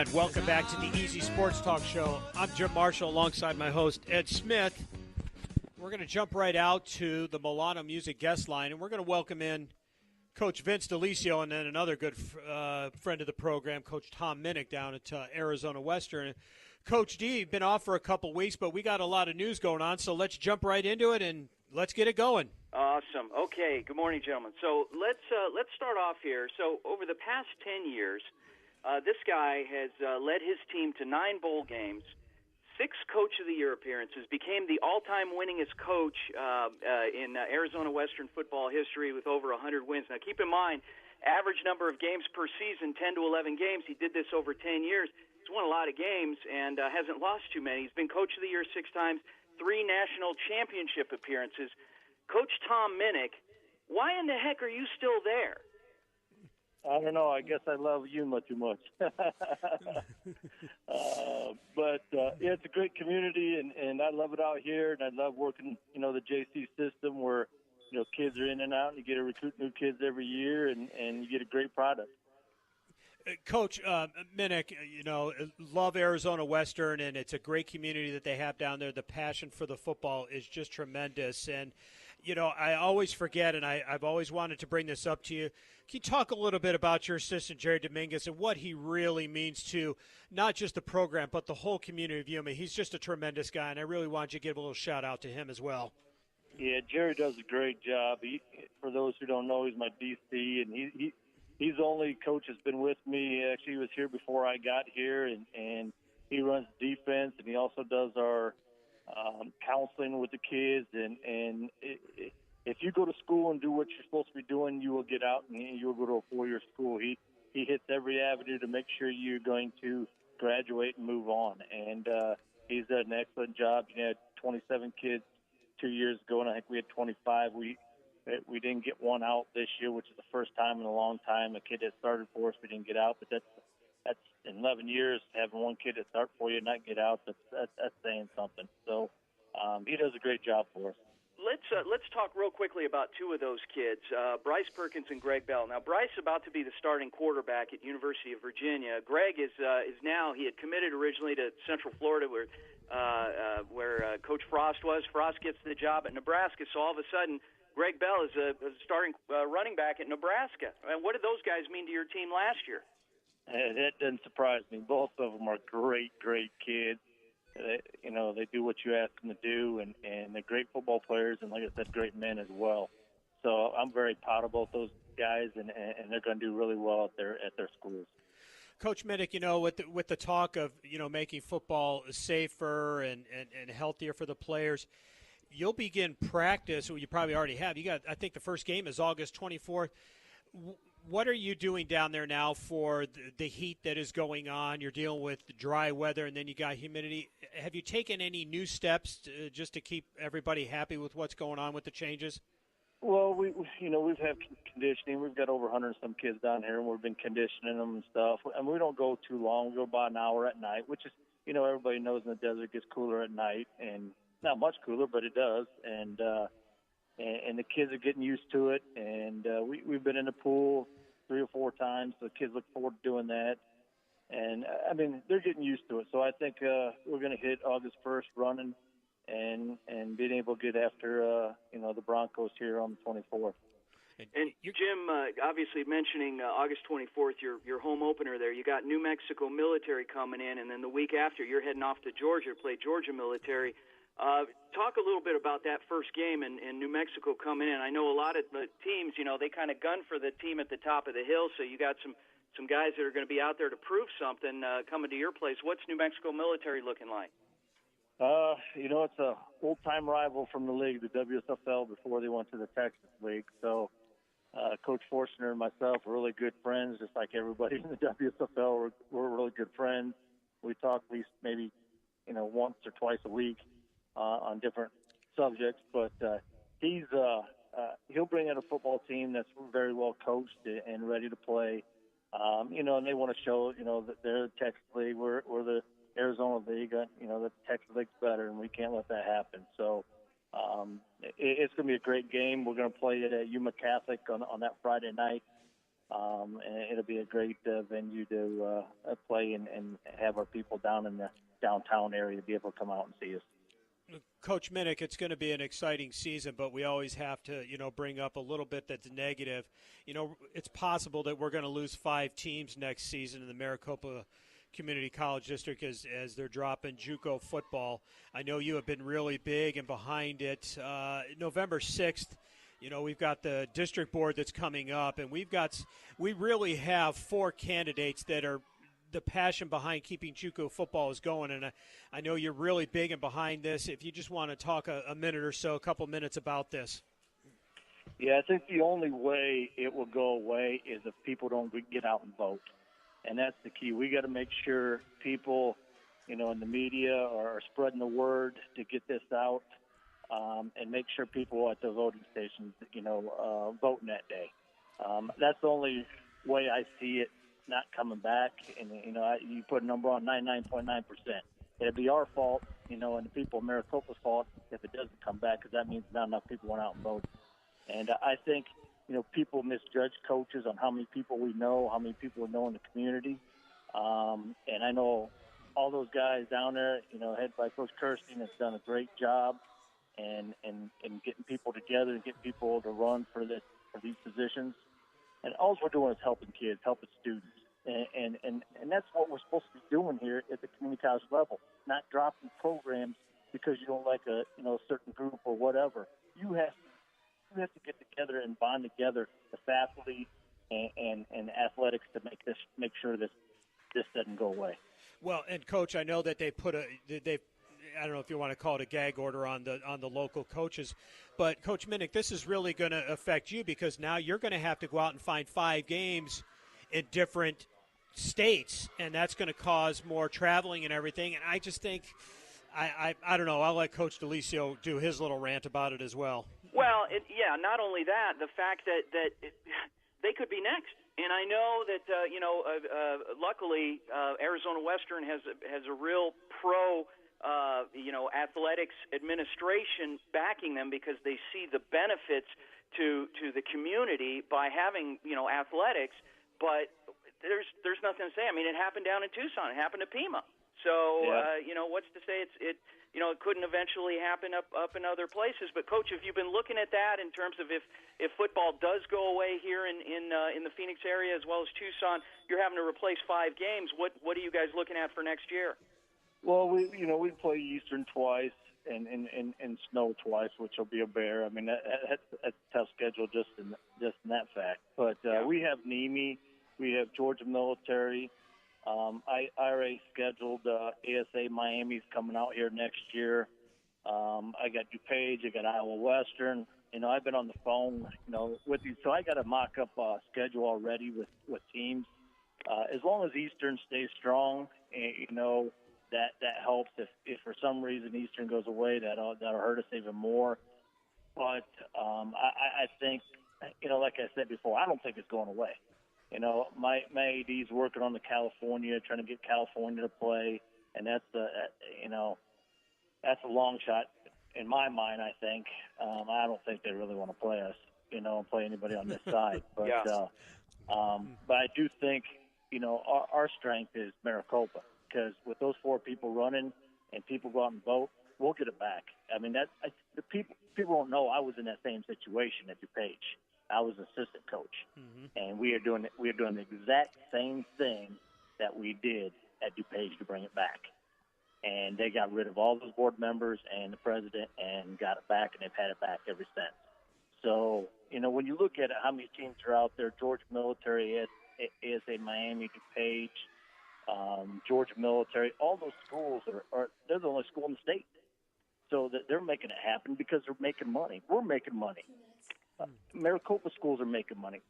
And welcome back to the Easy Sports Talk Show. I'm Jim Marshall alongside my host, Ed Smith. We're going to jump right out to the Milano Music guest line, and we're going to welcome in Coach Vince DeLisio and then another good friend of the program, Coach Tom Minnick, down at Arizona Western. Coach D, been off for a couple weeks, but we got a lot of news going on, so let's jump right into it and let's get it going. Awesome. Okay, good morning, gentlemen. So let's start off here. So over the past 10 years, this guy has led his team to 9 bowl games, 6 Coach of the Year appearances, became the all-time winningest coach in Arizona Western football history with over 100 wins. Now, keep in mind, average number of games per season, 10 to 11 games. He did this over 10 years. He's won a lot of games and hasn't lost too many. He's been Coach of the Year 6 times, 3 national championship appearances. Coach Tom Minnick, why in the heck are you still there? I don't know. I guess I love Yuma too much. But yeah, it's a great community, and I love it out here, and I love working, the JC system where, kids are in and out, and you get to recruit new kids every year, and you get a great product. Coach Minnick, love Arizona Western, and it's a great community that they have down there. The passion for the football is just tremendous. And, I always forget, and I've always wanted to bring this up to you. Can you talk a little bit about your assistant, Jerry Dominguez, and what he really means to not just the program, but the whole community of Yuma? He's just a tremendous guy, and I really want you to give a little shout-out to him as well. Yeah, Jerry does a great job. For those who don't know, he's my DC, and he's the only coach that's been with me. Actually, he was here before I got here, and he runs defense, and he also does our counseling with the kids. And if you go to school and do what you're supposed to be doing, you will get out and you will go to a 4-year school. He hits every avenue to make sure you're going to graduate and move on. And he's done an excellent job. He had 27 kids 2 years ago, and I think we had 25. We didn't get one out this year, which is the first time in a long time. A kid that started for us, we didn't get out, but that's in 11 years, having one kid that start for you and not get out, that's saying something. So he does a great job for us. Let's talk real quickly about 2 of those kids, Bryce Perkins and Greg Bell. Now, Bryce is about to be the starting quarterback at University of Virginia. Greg is now, he had committed originally to Central Florida where Coach Frost was. Frost gets the job at Nebraska, so all of a sudden Greg Bell is a starting running back at Nebraska. And what did those guys mean to your team last year? That doesn't surprise me. Both of them are great kids. They do what you ask them to do, and they're great football players, and like I said, great men as well. So I'm very proud of both those guys, and they're going to do really well at their schools. Coach Minnick, with the talk of making football safer and healthier for the players, you'll begin practice. Well, you probably already have. I think the first game is August 24th. What are you doing down there now for the heat that is going on? You're dealing with dry weather, and then you got humidity. Have you taken any new steps just to keep everybody happy with what's going on with the changes? Well, we've had conditioning. We've got over 100 and some kids down here, and we've been conditioning them and stuff. And we don't go too long. We go about an hour at night, which is, everybody knows in the desert it gets cooler at night, and not much cooler, but it does. And the kids are getting used to it. And we've been in the pool 3 or 4 times. So the kids look forward to doing that. And, they're getting used to it. So I think we're going to hit August 1st running and being able to get after, the Broncos here on the 24th. And Jim, obviously mentioning August 24th, your home opener there, you got New Mexico Military coming in, and then the week after you're heading off to Georgia to play Georgia Military. Talk a little bit about that first game and New Mexico coming in. I know a lot of the teams, they kind of gun for the team at the top of the hill, so you got some guys that are going to be out there to prove something coming to your place. What's New Mexico Military looking like? It's a old-time rival from the league, the WSFL, before they went to the Texas League. So Coach Forstner and myself are really good friends, just like everybody in the WSFL. We're really good friends. We talk at least maybe, once or twice a week on different subjects. But he'll bring in a football team that's very well coached and ready to play. And they want to show, that they're the Texas League. We're the Arizona League. The Texas League's better, and we can't let that happen. So it's going to be a great game. We're going to play it at Yuma Catholic on that Friday night. and it'll be a great venue to play and have our people down in the downtown area be able to come out and see us. Coach Minnick, it's going to be an exciting season, but we always have to, bring up a little bit that's negative. It's possible that we're going to lose 5 teams next season in the Maricopa Community College District as they're dropping Juco football. I know you have been really big and behind it. November 6th, we've got the district board that's coming up, and we really have 4 candidates that are the passion behind keeping Juco football is going, and I know you're really big and behind this. If you just want to talk a minute or so, a couple minutes about this. Yeah, I think the only way it will go away is if people don't get out and vote, and that's the key. We got to make sure people, in the media are spreading the word to get this out, and make sure people at the voting stations, voting that day. That's the only way I see it not coming back, and you put a number on 99.9%. It'd be our fault, and the people of Maricopa's fault if it doesn't come back, because that means not enough people went out and voted. And I think people misjudge coaches on how many people we know, how many people we know in the community. And I know all those guys down there, head by Coach Kirsten, has done a great job and getting people together and getting people to run for these positions. And all we're doing is helping kids, helping students. And that's what we're supposed to be doing here at the community college level, not dropping programs because you don't like a certain group or whatever. You have to get together and bond together, the faculty and athletics, to make sure this doesn't go away. Well, and Coach, I know that they I don't know if you want to call it a gag order on the local coaches, but Coach Minnick, this is really going to affect you because now you're going to have to go out and find 5 games in different states, and that's going to cause more traveling and everything. And I just think, I don't know, I'll let Coach DeLisio do his little rant about it as well. Well, not only that, the fact that they could be next. And I know that, luckily, Arizona Western has a real pro athletics administration backing them because they see the benefits to the community by having, athletics. But there's nothing to say. I mean, it happened down in Tucson. It happened to Pima. So, yeah. What's to say it couldn't eventually happen up in other places. But, Coach, have you been looking at that in terms of if football does go away here in the Phoenix area as well as Tucson, you're having to replace 5 games. What are you guys looking at for next year? Well, we play Eastern twice and Snow twice, which will be a bear. I mean, that's a tough schedule just in that fact. But we have NEMI, we have Georgia Military. I already scheduled ASA Miami's coming out here next year. I got DuPage, I got Iowa Western. I've been on the phone, with you, so I got a mock-up schedule already with teams. As long as Eastern stays strong, that helps. If for some reason Eastern goes away, that'll hurt us even more. But I think, like I said before, I don't think it's going away. My AD's working on the California, trying to get California to play, and that's a long shot in my mind. I think I don't think they really want to play us, and play anybody on this side. But but I do think our strength is Maricopa, because with those 4 people running and people go out and vote, we'll get it back. I mean, the people don't know I was in that same situation at DuPage. I was assistant coach, and we are doing the exact same thing that we did at DuPage to bring it back. And they got rid of all those board members and the president and got it back, and they've had it back ever since. So, when you look at it, how many teams are out there, Georgia Military, ASA Miami, DuPage, Georgia Military, all those schools they're the only school in the state. So that they're making it happen because they're making money. We're making money. Maricopa schools are making money.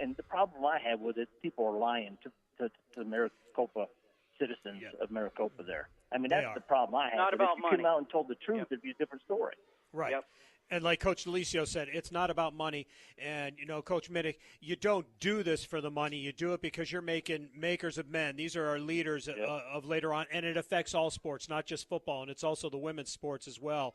And the problem I have with it, people are lying to the Maricopa citizens of Maricopa there. I mean, that's the problem I have. Not about if you money. came out and told the truth, it'd be a different story. Right. Yep. And like Coach DeLisio said, it's not about money. And, Coach Minnick, you don't do this for the money. You do it because you're making makers of men. These are our leaders of later on. And it affects all sports, not just football. And it's also the women's sports as well.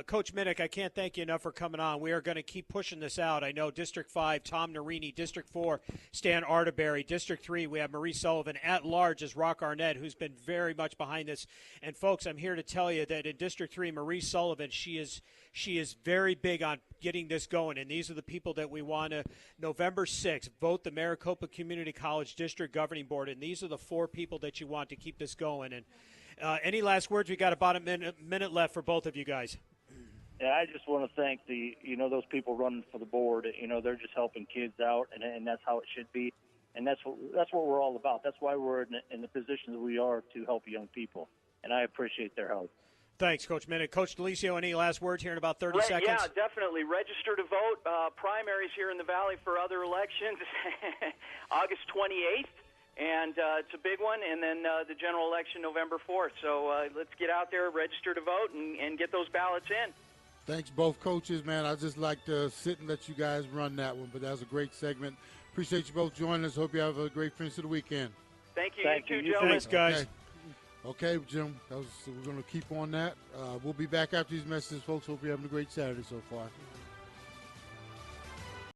Coach Minnick, I can't thank you enough for coming on. We are going to keep pushing this out. I know District 5, Tom Narini. District 4, Stan Arterberry. District 3, we have Marie Sullivan. At large is Rock Arnett, who's been very much behind this. And, folks, I'm here to tell you that in District 3, Marie Sullivan, she is very big on getting this going. And these are the people that we want to, November 6th, vote the Maricopa Community College District Governing Board. And these are the 4 people that you want to keep this going. And any last words? We got about a minute left for both of you guys. Yeah, I just want to thank those people running for the board. They're just helping kids out, and that's how it should be. And that's what we're all about. That's why we're in the position that we are, to help young people. And I appreciate their help. Thanks, Coach Minnick. Coach DeLisio, any last words here in about 30 seconds? Yeah, definitely. Register to vote. Primaries here in the Valley for other elections, August 28th. And it's a big one, and then the general election November 4th. So let's get out there, register to vote, and get those ballots in. Thanks, both coaches, man. I just like to sit and let you guys run that one, but that was a great segment. Appreciate you both joining us. Hope you have a great finish of the weekend. Thank you. Thank you you. too, gentlemen. Thanks, guys. Okay, Jim, we're going to keep on that. We'll be back after these messages, folks. Hope you're having a great Saturday so far.